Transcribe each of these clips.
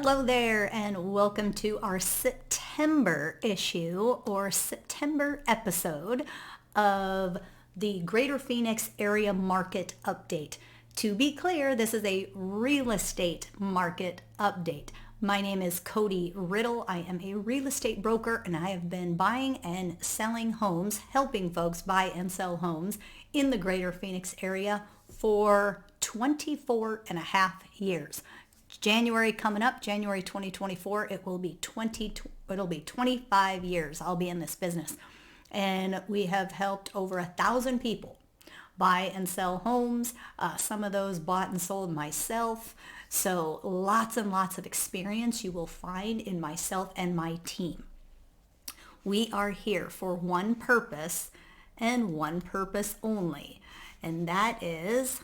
Hello there, and welcome to our September issue or September episode of the Greater Phoenix Area Market Update. To be clear, this is a real estate market update. My name is Cody Riddle. I am a real estate broker, and I have been buying and selling homes, helping folks buy and sell homes in the Greater Phoenix area for 24 and a half years. January coming up, January 2024, it'll be 25 years I'll be in this business. And we have helped over 1,000 people buy and sell homes. Some of those bought and sold myself. So lots and lots of experience you will find in myself and my team. We are here for one purpose and one purpose only, and that is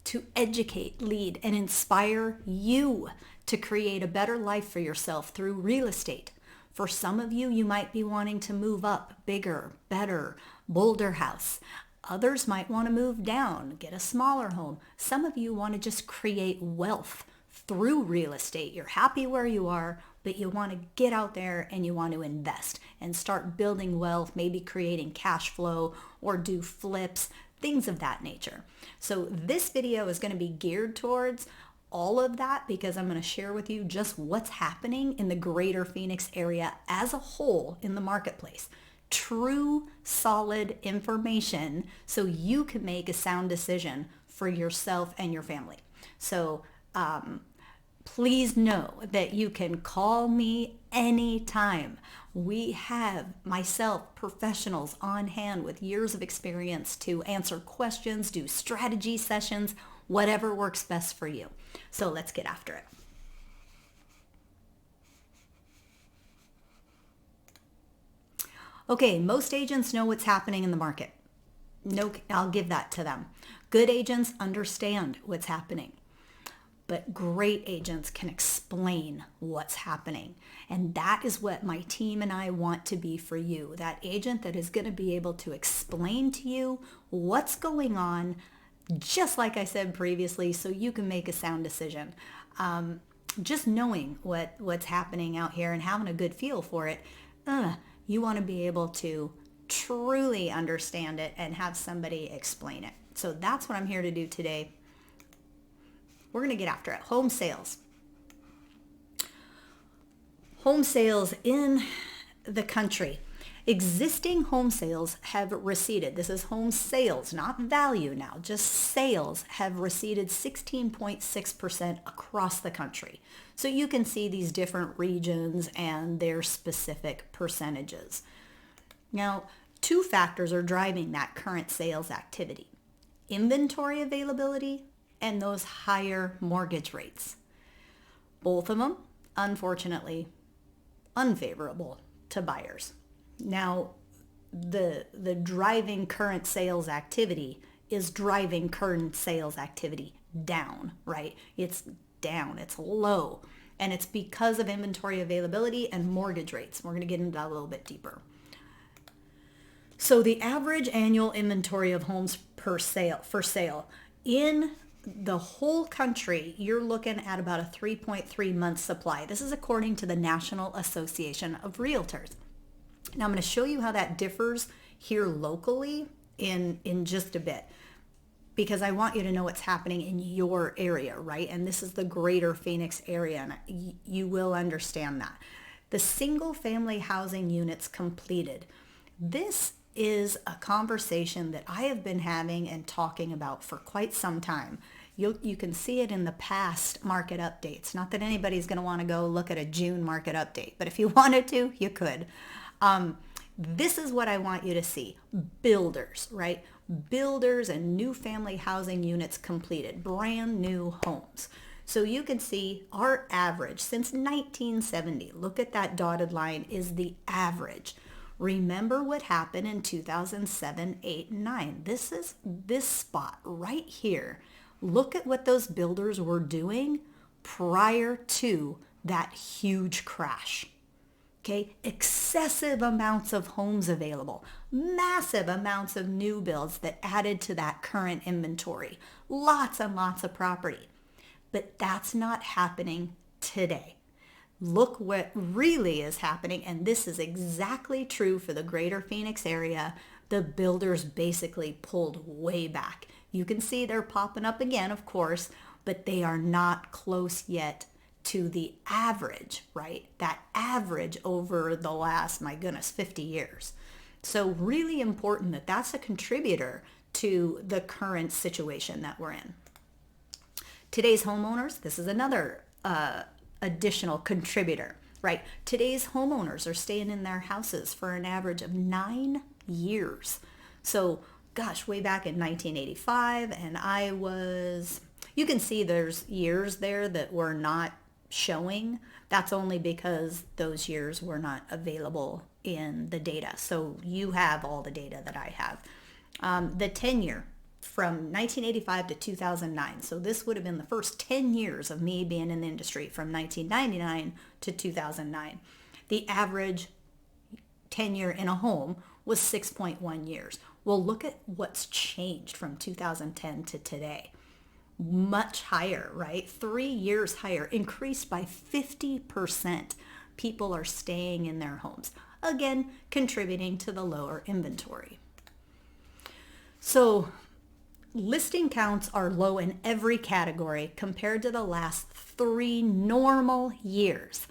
to educate, lead, and inspire you to create a better life for yourself through real estate. For some of you, you might be wanting to move up, bigger, better, bolder house. Others might want to move down, get a smaller home. Some of you want to just create wealth through real estate. You're happy where you are, but you want to get out there and you want to invest and start building wealth, maybe creating cash flow or do flips, things of that nature. So this video is going to be geared towards all of that because I'm going to share with you just what's happening in the Greater Phoenix area as a whole in the marketplace. True, solid information so you can make a sound decision for yourself and your family. So please know that you can call me anytime. We have myself, professionals on hand with years of experience to answer questions, do strategy sessions, whatever works best for you. So let's get after it. Okay, most agents know what's happening in the market. No, I'll give that to them. Good agents understand what's happening. But great agents can explain what's happening. And that is what my team and I want to be for you. That agent that is going to be able to explain to you what's going on, just like I said previously, so you can make a sound decision. Just knowing what's happening out here and having a good feel for it, you want to be able to truly understand it and have somebody explain it. So that's what I'm here to do today. We're going to get after it. Home sales. Home sales in the country. Existing home sales have receded. This is home sales, not value now, just sales have receded 16.6% across the country. So you can see these different regions and their specific percentages. Now, two factors are driving that current sales activity. Inventory availability and those higher mortgage rates. Both of them, unfortunately, unfavorable to buyers. Now, the driving current sales activity is driving current sales activity down, right? It's down, it's low, and it's because of inventory availability and mortgage rates. We're going to get into that a little bit deeper. So the average annual inventory of homes for sale in the whole country, you're looking at about a 3.3 month supply. This is according to the National Association of Realtors. Now I'm going to show you how that differs here locally in just a bit, because I want you to know what's happening in your area, right? And this is the Greater Phoenix area, and you will understand that. The single family housing units completed. This is a conversation that I have been having and talking about for quite some time. You can see it in the past market updates. Not that anybody's going to want to go look at a June market update, but if you wanted to, you could. This is what I want you to see. Builders, right? Builders and new family housing units completed, brand new homes. So you can see our average since 1970, look at that dotted line, is the average. Remember what happened in 2007, 8, and 9. This is this spot right here. Look at what those builders were doing prior to that huge crash. Okay, excessive amounts of homes available, massive amounts of new builds that added to that current inventory, lots and lots of property. But that's not happening today. look what really is happening. And this is exactly true for the greater Phoenix area. The builders basically pulled way back. You can see they're popping up again, of course, but they are not close yet to the average, right? That average over the last, my goodness, 50 years. So really important that that's a contributor to the current situation that we're in. Today's homeowners, this is another additional contributor, right? Today's homeowners are staying in their houses for an average of 9 years. So, gosh, way back in 1985, and you can see there's years there that were not showing. That's only because those years were not available in the data. So you have all the data that I have. The 10-year from 1985 to 2009. So this would have been the first 10 years of me being in the industry from 1999 to 2009. The average tenure in a home was 6.1 years. Well, look at what's changed from 2010 to today. Much higher, right? 3 years higher, increased by 50%. People are staying in their homes. Again, contributing to the lower inventory. So listing counts are low in every category compared to the last 3 normal years.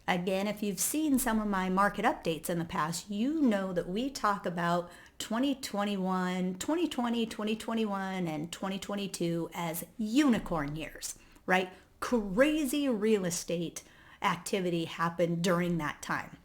Again, if you've seen some of my market updates in the past, you know that we talk about 2020, 2021, and 2022 as unicorn years, right? Crazy real estate activity happened during that time.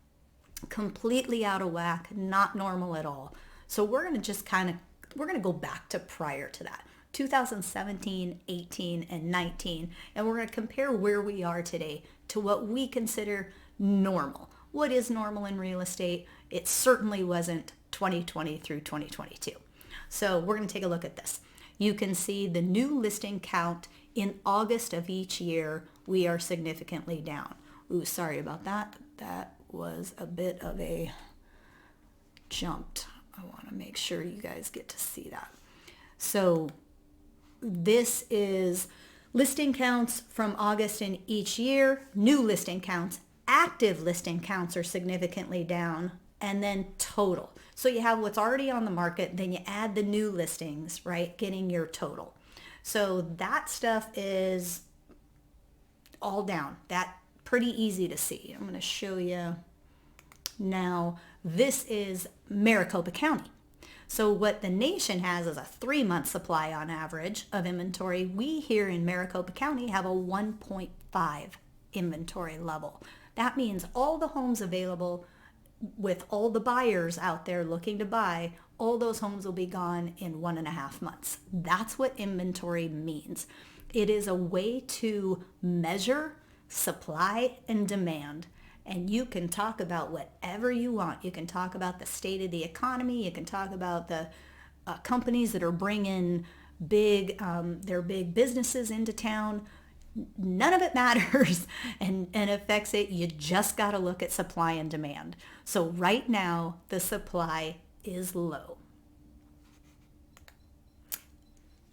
Completely out of whack, not normal at all. So we're going to go back to prior to that, 2017, 18, and 19, and we're going to compare where we are today to what we consider normal. What is normal in real estate? It certainly wasn't 2020 through 2022. So we're going to take a look at this. You can see the new listing count in August of each year. We are significantly down. Ooh, sorry about that. That was a bit of a jumped. I want to make sure you guys get to see that. So this is listing counts from August in each year, new listing counts, active listing counts are significantly down, and then total. So you have what's already on the market, then you add the new listings, right? Getting your total. So that stuff is all down. That pretty easy to see. I'm going to show you now. This is Maricopa County. So what the nation has is a 3-month supply on average of inventory. We here in Maricopa County have a 1.5 inventory level. That means all the homes available with all the buyers out there looking to buy, all those homes will be gone in 1.5 months. That's what inventory means. It is a way to measure supply and demand. And you can talk about whatever you want. You can talk about the state of the economy. You can talk about the companies that are bringing their big businesses into town. None of it matters and affects it. You just got to look at supply and demand. So right now, the supply is low.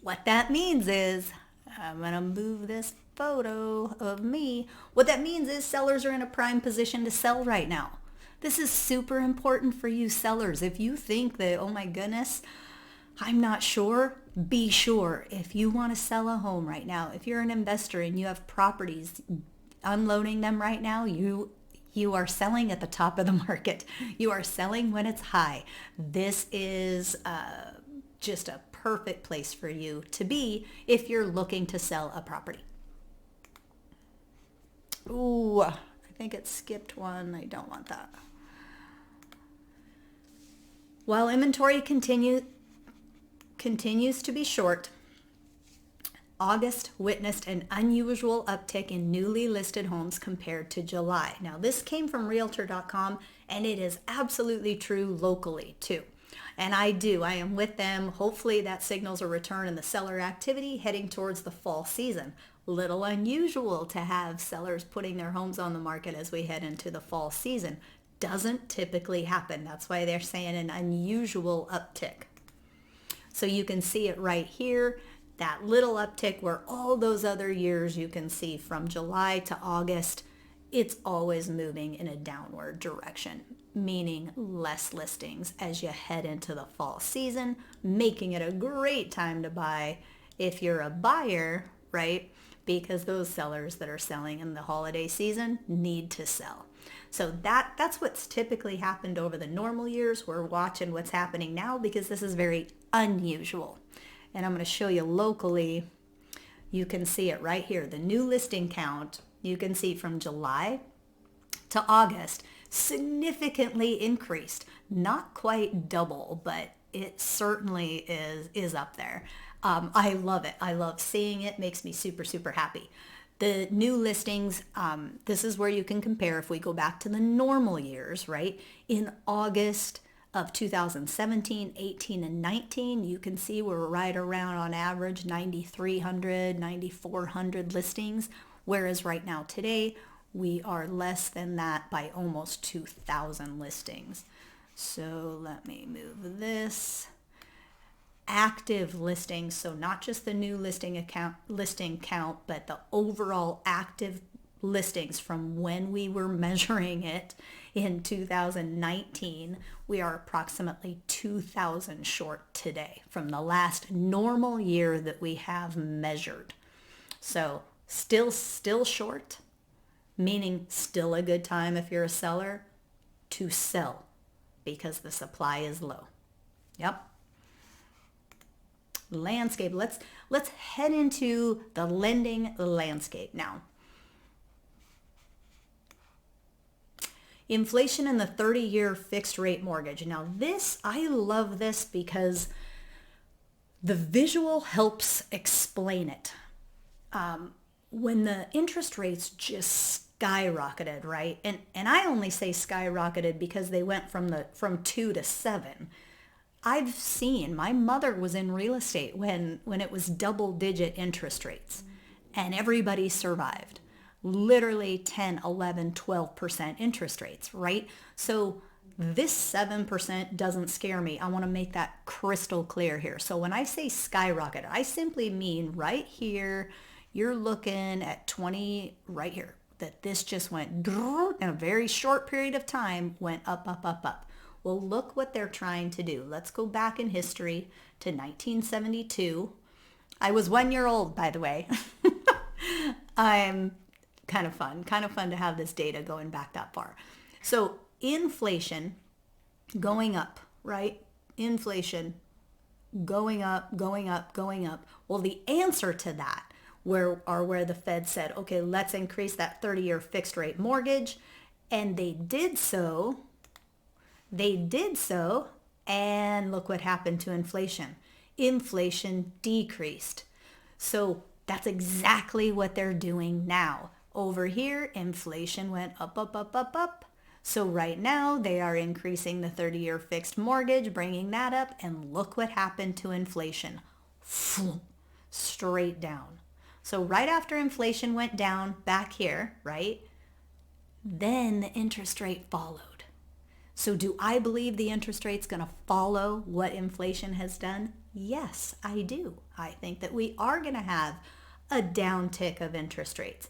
What that means is, I'm going to move this photo of me. What that means is sellers are in a prime position to sell right now. This is super important for you sellers. If you think that, oh my goodness, I'm not sure, be sure. If you want to sell a home right now, if you're an investor and you have properties, unloading them right now, you are selling at the top of the market. You are selling when it's high. This is just a perfect place for you to be if you're looking to sell a property. Ooh, I think it skipped one. I don't want that. While inventory continues to be short, August witnessed an unusual uptick in newly listed homes compared to July. Now, this came from Realtor.com, and it is absolutely true locally too. And I am with them. Hopefully that signals a return in the seller activity heading towards the fall season. Little unusual to have sellers putting their homes on the market as we head into the fall season. Doesn't typically happen. That's why they're saying an unusual uptick. So you can see it right here, that little uptick where all those other years you can see from July to August, it's always moving in a downward direction, meaning less listings as you head into the fall season, making it a great time to buy if you're a buyer, right? Because those sellers that are selling in the holiday season need to sell. So that's what's typically happened over the normal years. We're watching what's happening now because this is very unusual. And I'm going to show you locally. You can see it right here. The new listing count, you can see from July to August, significantly increased. Not quite double, but it certainly is up there. I love it. I love seeing it. Makes me super, super happy. The new listings, this is where you can compare if we go back to the normal years, right? In August of 2017, 18, and 19, you can see we're right around on average 9,300, 9,400 listings, whereas right now today, we are less than that by almost 2,000 listings. So let me move this. Active listings, so not just the new listing count, but the overall active listings from when we were measuring it in 2019, we are approximately 2,000 short today from the last normal year that we have measured. So still short, meaning still a good time if you're a seller to sell because the supply is low. Yep. Landscape. Let's head into the lending landscape now. Inflation in the 30-year fixed rate mortgage. Now this, I love this because the visual helps explain it. When the interest rates just skyrocketed, right? And I only say skyrocketed because they went from 2 to 7. I've seen, my mother was in real estate when it was double-digit interest rates, and everybody survived. Literally 10, 11, 12% interest rates, right? So this 7% doesn't scare me. I want to make that crystal clear here. So when I say skyrocket, I simply mean right here, you're looking at 20 right here, that this just went in a very short period of time, went up, up, up, up. Well, look what they're trying to do. Let's go back in history to 1972. I was 1 year old, by the way. I'm kind of fun to have this data going back that far. So inflation going up, right? Inflation going up, going up, going up. Well, the answer to that where the Fed said, okay, let's increase that 30-year fixed rate mortgage. And they did so. And look what happened to inflation. Inflation decreased. So that's exactly what they're doing now. Over here, inflation went up, up, up, up, up. So right now, they are increasing the 30-year fixed mortgage, bringing that up, and look what happened to inflation. Straight down. So right after inflation went down back here, right, then the interest rate followed. So do I believe the interest rate's going to follow what inflation has done? Yes, I do. I think that we are going to have a downtick of interest rates.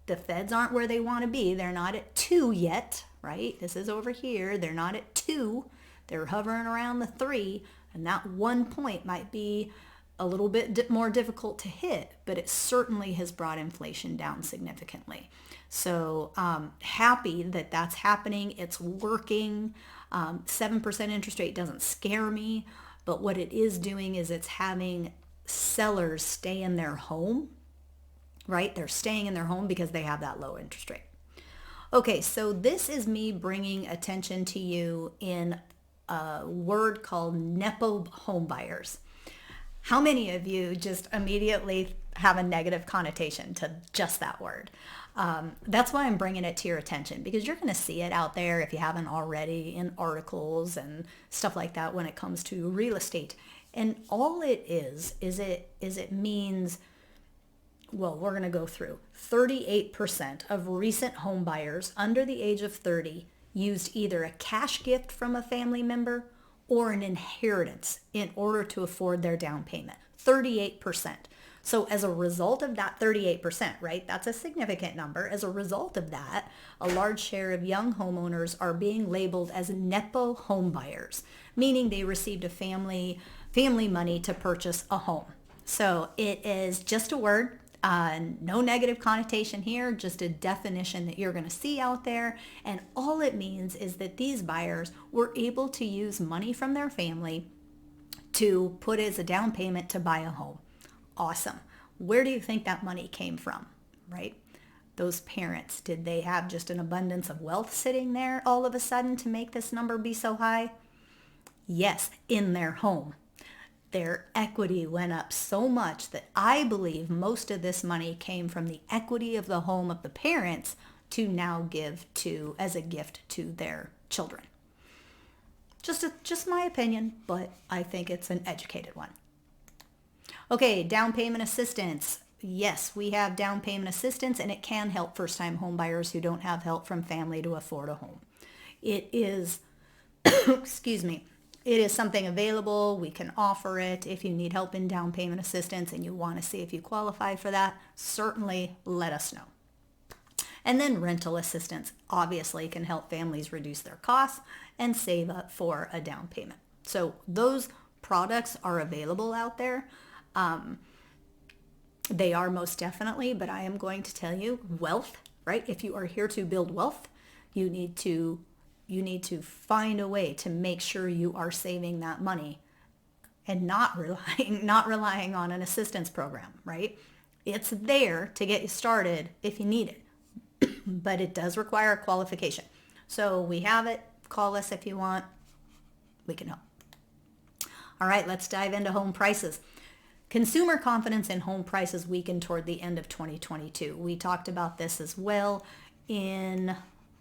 The Feds aren't where they want to be. They're not at 2 yet, right? This is over here. They're not at 2. They're hovering around the 3. And that 1 point might be a little bit more difficult to hit, but it certainly has brought inflation down significantly. So happy that that's happening. It's working. 7% interest rate doesn't scare me, but what it is doing is it's having sellers stay in their home, right? They're staying in their home because they have that low interest rate. Okay, so this is me bringing attention to you in a word called Nepo home buyers. How many of you just immediately have a negative connotation to just that word? That's why I'm bringing it to your attention, because you're going to see it out there if you haven't already in articles and stuff like that when it comes to real estate. And all it is it means, well, we're going to go through 38% of recent home buyers under the age of 30 used either a cash gift from a family member or an inheritance in order to afford their down payment. 38%. So as a result of that 38%, right, that's a significant number. As a result of that, a large share of young homeowners are being labeled as Nepo home buyers, meaning they received a family money to purchase a home. So it is just a word, no negative connotation here, just a definition that you're going to see out there. And all it means is that these buyers were able to use money from their family to put as a down payment to buy a home. Awesome. Where do you think that money came from, right? Those parents, did they have just an abundance of wealth sitting there all of a sudden to make this number be so high? Yes, in their home. Their equity went up so much that I believe most of this money came from the equity of the home of the parents to now give to as a gift to their children. Just my opinion, but I think it's an educated one. Okay, down payment assistance. Yes, we have down payment assistance, and it can help first-time home buyers who don't have help from family to afford a home. It is, excuse me, it is something available. We can offer it. If you need help in down payment assistance and you want to see if you qualify for that, certainly let us know. And then rental assistance obviously can help families reduce their costs and save up for a down payment. So those products are available out there. They are most definitely, but I am going to tell you, wealth, right? If you are here to build wealth, you need to find a way to make sure you are saving that money and not relying on an assistance program, right? It's there to get you started if you need it, but it does require a qualification. So we have it. Call us if you want. We can help. All right, let's dive into home prices. Consumer confidence in home prices weakened toward the end of 2022. We talked about this as well in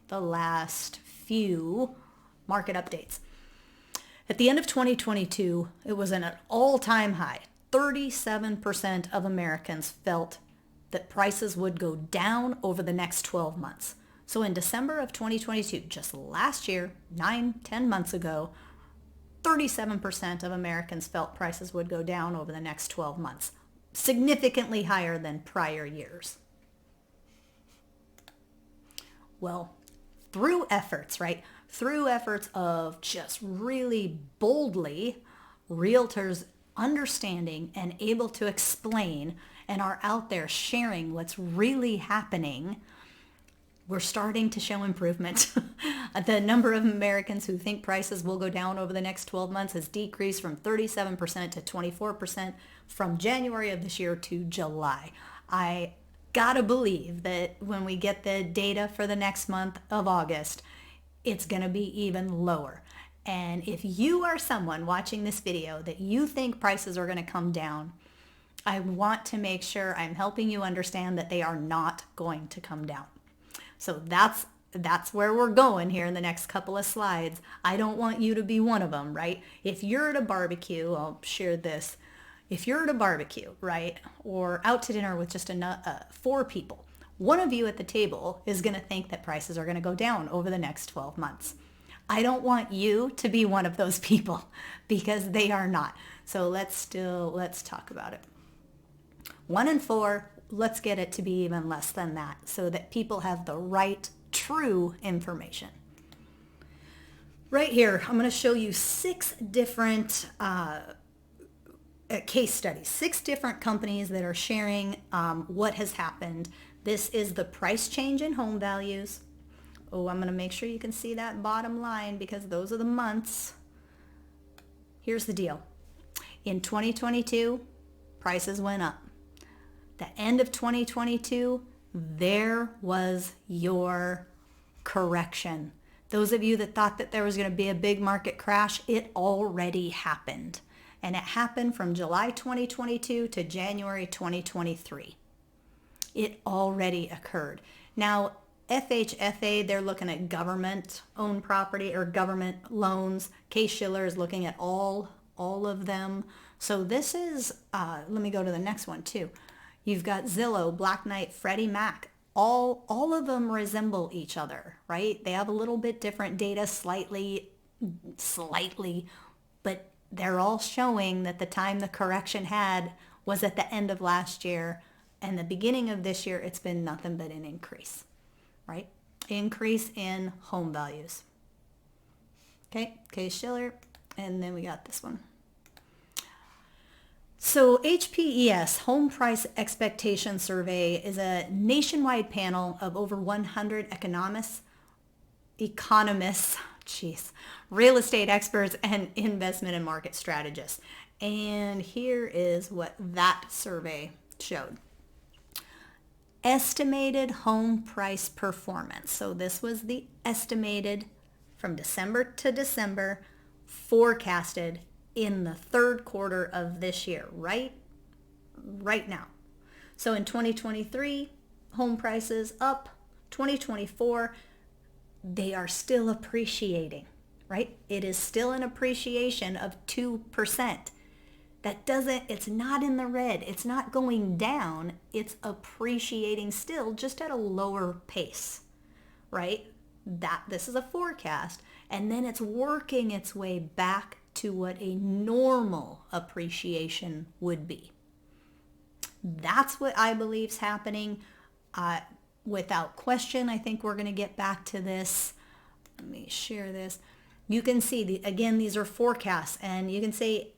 the last few market updates. At the end of 2022, it was an all-time high. 37% of Americans felt that prices would go down over the next 12 months. So in December of 2022, just last year, 9-10 months ago, 37% of Americans felt prices would go down over the next 12 months, significantly higher than prior years. Well, through efforts, right? Through efforts of just really boldly, realtors understanding and able to explain and are out there sharing what's really happening, we're starting to show improvement. The number of Americans who think prices will go down over the next 12 months has decreased from 37% to 24% from January of this year to July. I gotta believe that when we get the data for the next month of August, it's gonna be even lower. And if you are someone watching this video that you think prices are gonna come down, I want to make sure I'm helping you understand that they are not going to come down. So that's where we're going here in the next couple of slides. I don't want you to be one of them, right? If you're at a barbecue, I'll share this. If you're at a barbecue, right, or out to dinner with just 4 people, one of you at the table is going to think that prices are going to go down over the next 12 months. I don't want you to be one of those people because they are not. So let's talk about it. 1 in 4. Let's get it to be even less than that so that people have the right, true information. Right here, I'm going to show you 6 different case studies, 6 different companies that are sharing what has happened. This is the price change in home values. Oh, I'm going to make sure you can see that bottom line because those are the months. Here's the deal. In 2022, prices went up. The end of 2022, there was your correction. Those of you that thought that there was going to be a big market crash, it already happened. And it happened from July 2022 to January 2023. It already occurred. Now, FHFA, they're looking at government-owned property or government loans. Case-Shiller is looking at all of them. So this is, let me go to the next one too. You've got Zillow, Black Knight, Freddie Mac. All of them resemble each other, right? They have a little bit different data, slightly, but they're all showing that the time the correction had was at the end of last year, and the beginning of this year, it's been nothing but an increase, right? Increase in home values. Okay, Case-Shiller, and then we got this one. So HPES, Home Price Expectation Survey, is a nationwide panel of over 100 economists, real estate experts, and investment and market strategists. And here is what that survey showed. Estimated home price performance. So this was the estimated from December to December, forecasted in the third quarter of this year, right now. So in 2023, home prices up. 2024, they are still appreciating, right? It is still an appreciation of 2%. It's not in the red. It's not going down. It's appreciating still, just at a lower pace, right? This is a forecast. And then it's working its way back to what a normal appreciation would be. That's what I believe is happening. Without question, I think we're going to get back to this. Let me share this. You can see, again, these are forecasts, and you can say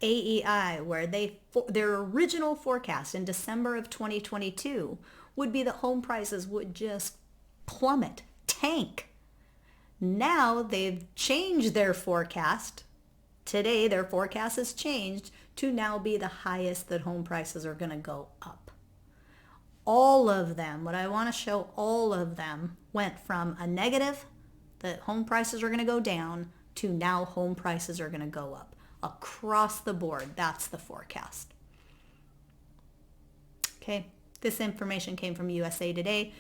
AEI, where their original forecast in December of 2022 would be that home prices would just plummet, tank. Now they've changed their forecast. Today, their forecast has changed to now be the highest that home prices are going to go up. All of them, what I want to show, all of them went from a negative, that home prices are going to go down, to now home prices are going to go up. Across the board, that's the forecast. Okay, this information came from USA Today.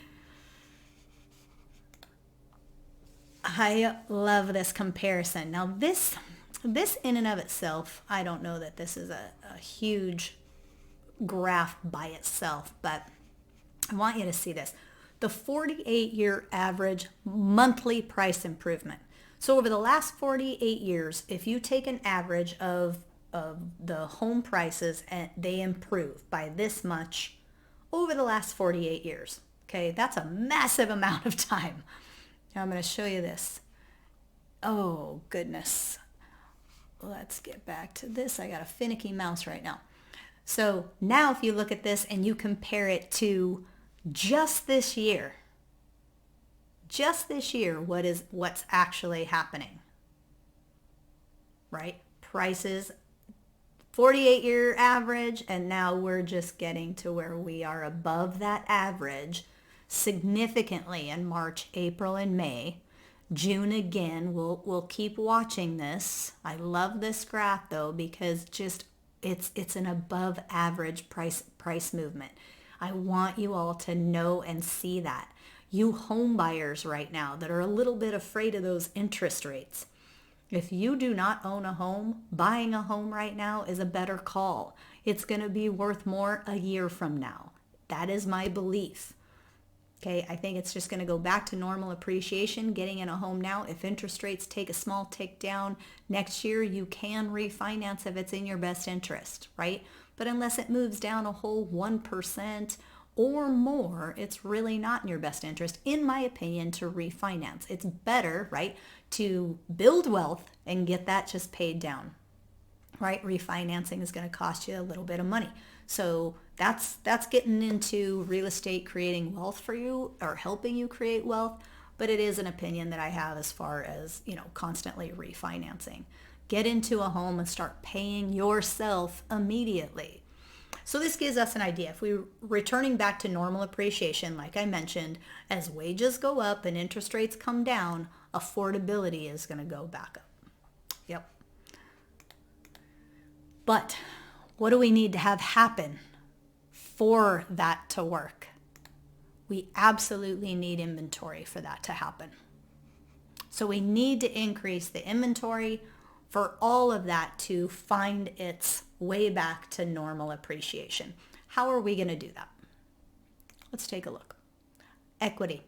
I love this comparison. Now this in and of itself, I don't know that this is a huge graph by itself, but I want you to see this. The 48-year average monthly price improvement. So over the last 48 years, if you take an average of the home prices and they improve by this much over the last 48 years, okay, that's a massive amount of time. Now I'm going to show you this. Oh, goodness. Let's get back to this. I got a finicky mouse right now. So now if you look at this and you compare it to just this year, what's actually happening, right? Prices, 48-year average, and now we're just getting to where we are above that average significantly in March, April, and May. June again, we'll keep watching this. I love this graph though, because just it's an above average price movement. I want you all to know and see that. You home buyers right now that are a little bit afraid of those interest rates. If you do not own a home, buying a home right now is a better call. It's going to be worth more a year from now. That is my belief. Okay, I think it's just going to go back to normal appreciation, getting in a home now. If interest rates take a small tick down next year, you can refinance if it's in your best interest, right? But unless it moves down a whole 1% or more, it's really not in your best interest, in my opinion, to refinance. It's better, right, to build wealth and get that just paid down, right? Refinancing is going to cost you a little bit of money. So that's getting into real estate creating wealth for you, or helping you create wealth. But it is an opinion that I have as far as, constantly refinancing. Get into a home and start paying yourself immediately. So this gives us an idea. If we're returning back to normal appreciation, like I mentioned, as wages go up and interest rates come down, affordability is going to go back up. Yep. But what do we need to have happen for that to work? We absolutely need inventory for that to happen. So we need to increase the inventory for all of that to find its way back to normal appreciation. How are we going to do that? Let's take a look. Equity.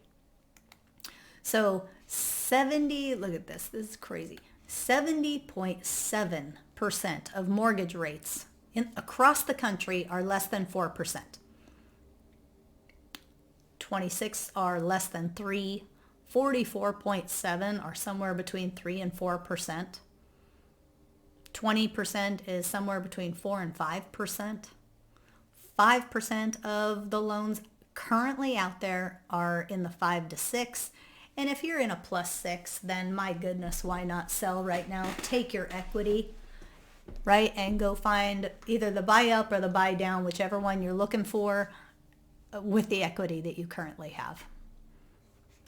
So look at this is crazy. 70.7% of mortgage rates across the country are less than 4%. 26 are less than 3. 44.7 are somewhere between 3 and 4%. 20% is somewhere between 4 and 5%. 5% of the loans currently out there are in the 5 to 6. And if you're in a +6, then my goodness, why not sell right now? Take your equity, right? And go find either the buy up or the buy down, whichever one you're looking for, with the equity that you currently have.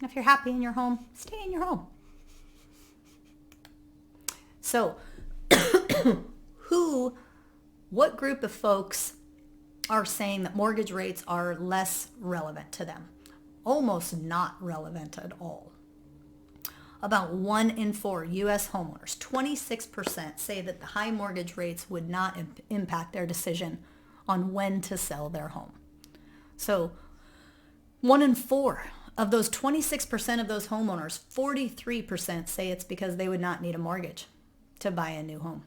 If you're happy in your home, stay in your home. So what group of folks are saying that mortgage rates are less relevant to them? Almost not relevant at all. About 1 in 4 U.S. homeowners, 26%, say that the high mortgage rates would not impact their decision on when to sell their home. So 1 in 4 of those 26% of those homeowners, 43% say it's because they would not need a mortgage to buy a new home.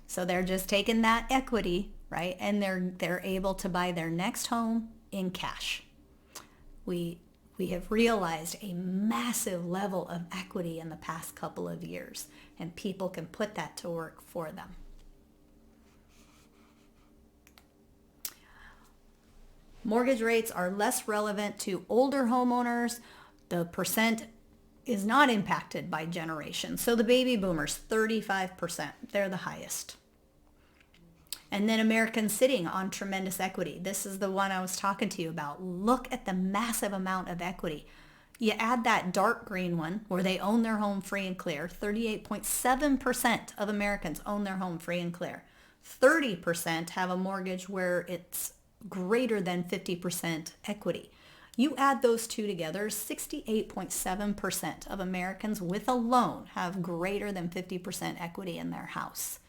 So they're just taking that equity, right? And they're able to buy their next home in cash. We have realized a massive level of equity in the past couple of years, and people can put that to work for them. Mortgage rates are less relevant to older homeowners. The percent is not impacted by generation. So the baby boomers, 35%, they're the highest. And then Americans sitting on tremendous equity. This is the one I was talking to you about. Look at the massive amount of equity. You add that dark green one where they own their home free and clear. 38.7% of Americans own their home free and clear. 30% have a mortgage where it's greater than 50% equity. You add those two together, 68.7% of Americans with a loan have greater than 50% equity in their house.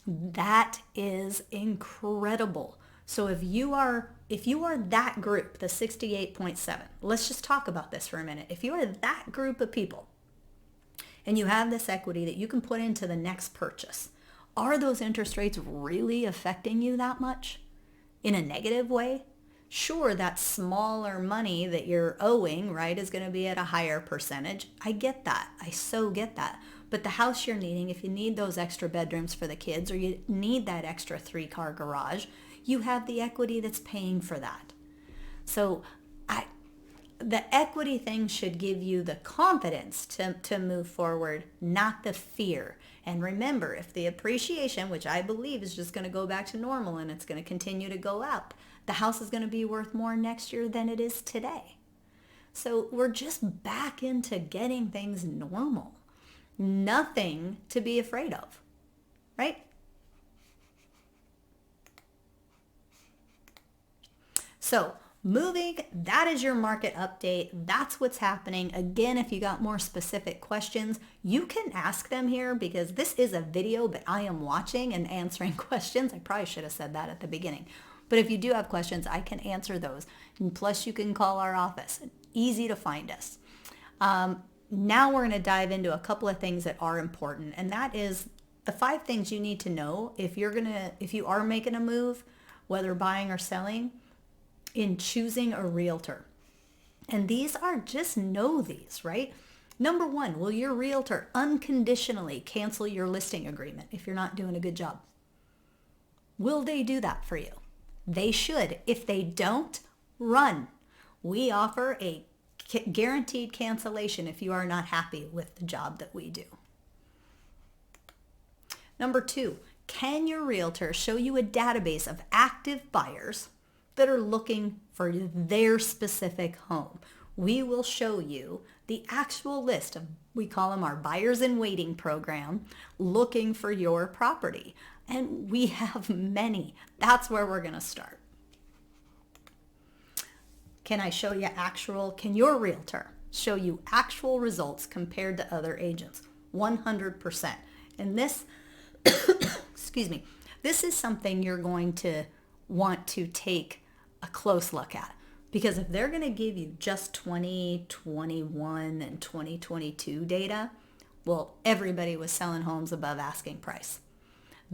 That is incredible. So if you are that group, the 68.7, let's just talk about this for a minute. If you are that group of people and you have this equity that you can put into the next purchase, are those interest rates really affecting you that much in a negative way? Sure, that smaller money that you're owing, right, is going to be at a higher percentage. I get that. I so get that. But the house you're needing, if you need those extra bedrooms for the kids or you need that extra 3-car garage, you have the equity that's paying for that. So the equity thing should give you the confidence to move forward, not the fear. And remember, if the appreciation, which I believe is just going to go back to normal and it's going to continue to go up, the house is going to be worth more next year than it is today. So we're just back into getting things normal. Nothing to be afraid of, right? So that is your market update. That's what's happening. Again, if you got more specific questions, you can ask them here because this is a video, but I am watching and answering questions. I probably should have said that at the beginning. But if you do have questions, I can answer those. And plus, you can call our office. Easy to find us. Now we're going to dive into a couple of things that are important, and that is the 5 things you need to know if you are making a move, whether buying or selling, in choosing a realtor. And these are, just know these, right? Number 1, will your realtor unconditionally cancel your listing agreement if you're not doing a good job? Will they do that for you? They should. If they don't, run. We offer a guaranteed cancellation if you are not happy with the job that we do. Number 2, can your realtor show you a database of active buyers that are looking for their specific home? We will show you the actual list of, we call them our buyers in waiting program, looking for your property. And we have many. That's where we're going to start. Can your realtor show you actual results compared to other agents? 100%. And this, excuse me, this is something you're going to want to take a close look at. Because if they're going to give you just 2021 and 2022 data, well, everybody was selling homes above asking price.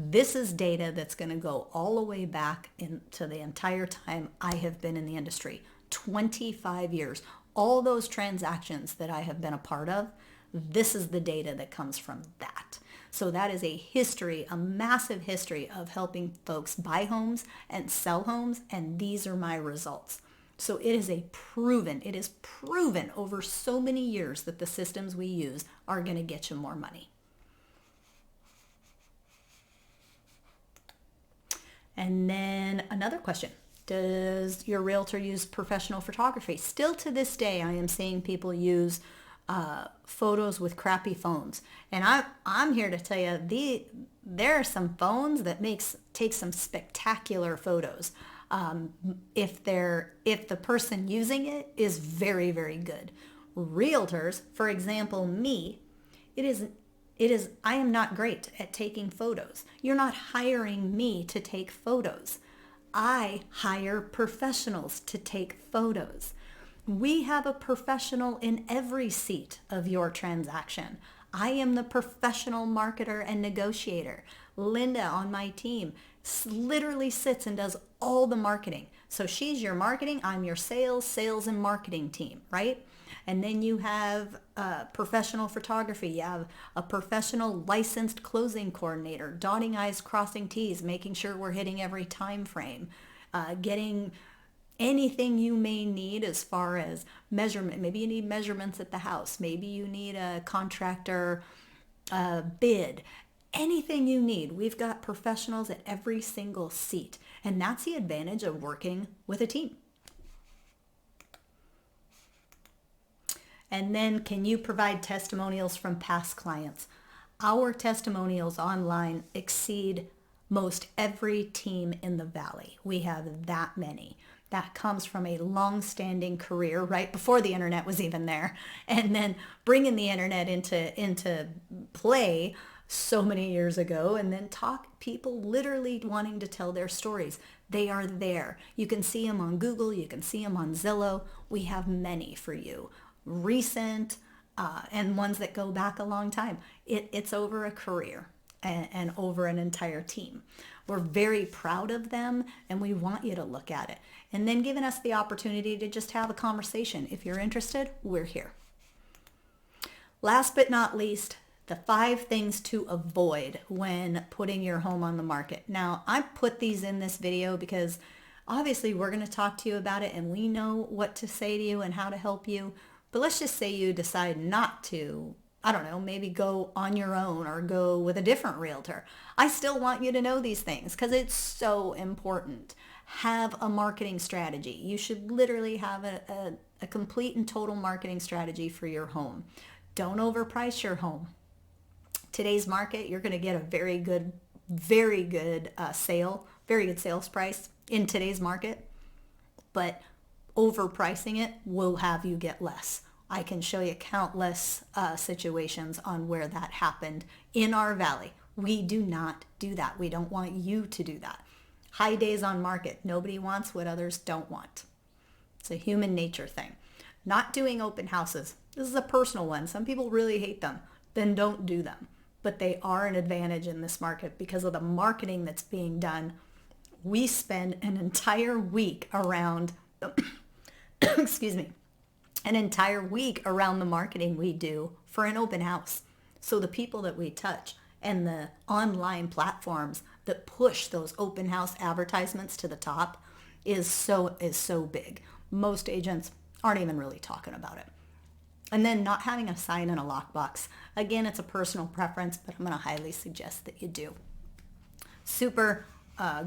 This is data that's going to go all the way back into the entire time I have been in the industry, 25 years. All those transactions that I have been a part of, this is the data that comes from that. So that is a history, a massive history of helping folks buy homes and sell homes, and these are my results. So it is proven over so many years that the systems we use are going to get you more money. And then another question. Does your realtor use professional photography? Still to this day, I am seeing people use photos with crappy phones. And I'm here to tell you, there are some phones that take some spectacular photos. If the person using it is very, very good. Realtors, for example, me, I am not great at taking photos. You're not hiring me to take photos. I hire professionals to take photos. We have a professional in every seat of your transaction. I am the professional marketer and negotiator. Linda on my team literally sits and does all the marketing. So she's your marketing, I'm your sales and marketing team, right? And then you have professional photography. You have a professional licensed closing coordinator, dotting I's, crossing T's, making sure we're hitting every time frame, getting anything you may need as far as measurement. Maybe you need measurements at the house. Maybe you need a contractor bid. Anything you need. We've got professionals at every single seat. And that's the advantage of working with a team. And then, can you provide testimonials from past clients? Our testimonials online exceed most every team in the Valley. We have that many. That comes from a long-standing career right before the internet was even there. And then bringing the internet into play so many years ago, and then people literally wanting to tell their stories. They are there. You can see them on Google. You can see them on Zillow. We have many for you. Recent and ones that go back a long time. It's over a career and over an entire team. We're very proud of them, and we want you to look at it. And then giving us the opportunity to just have a conversation. If you're interested, we're here. Last but not least, the 5 things to avoid when putting your home on the market. Now, I put these in this video because obviously we're going to talk to you about it, and we know what to say to you and how to help you. But let's just say you decide not to, I don't know, maybe go on your own or go with a different realtor. I still want you to know these things because it's so important. Have a marketing strategy. You should literally have a complete and total marketing strategy for your home. Don't overprice your home. Today's market, you're going to get a very good sales price in today's market, but overpricing it will have you get less. I can show you countless situations on where that happened in our Valley. We do not do that. We don't want you to do that. High days on market. Nobody wants what others don't want. It's a human nature thing. Not doing open houses. This is a personal one. Some people really hate them. Then don't do them. But they are an advantage in this market because of the marketing that's being done. We spend an entire week around, excuse me, an entire week around the marketing we do for an open house. So the people that we touch and the online platforms that push those open house advertisements to the top is so big. Most agents aren't even really talking about it. And then not having a sign in a lockbox. Again, it's a personal preference, but I'm going to highly suggest that you do. Super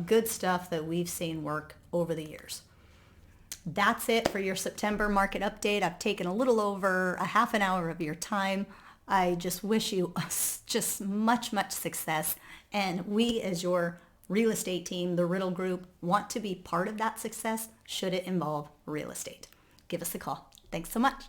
good stuff that we've seen work over the years. That's it for your September market update. I've taken a little over a half an hour of your time. I just wish you just much success. And we, as your real estate team, the Riddle Group, want to be part of that success should it involve real estate. Give us a call. Thanks so much.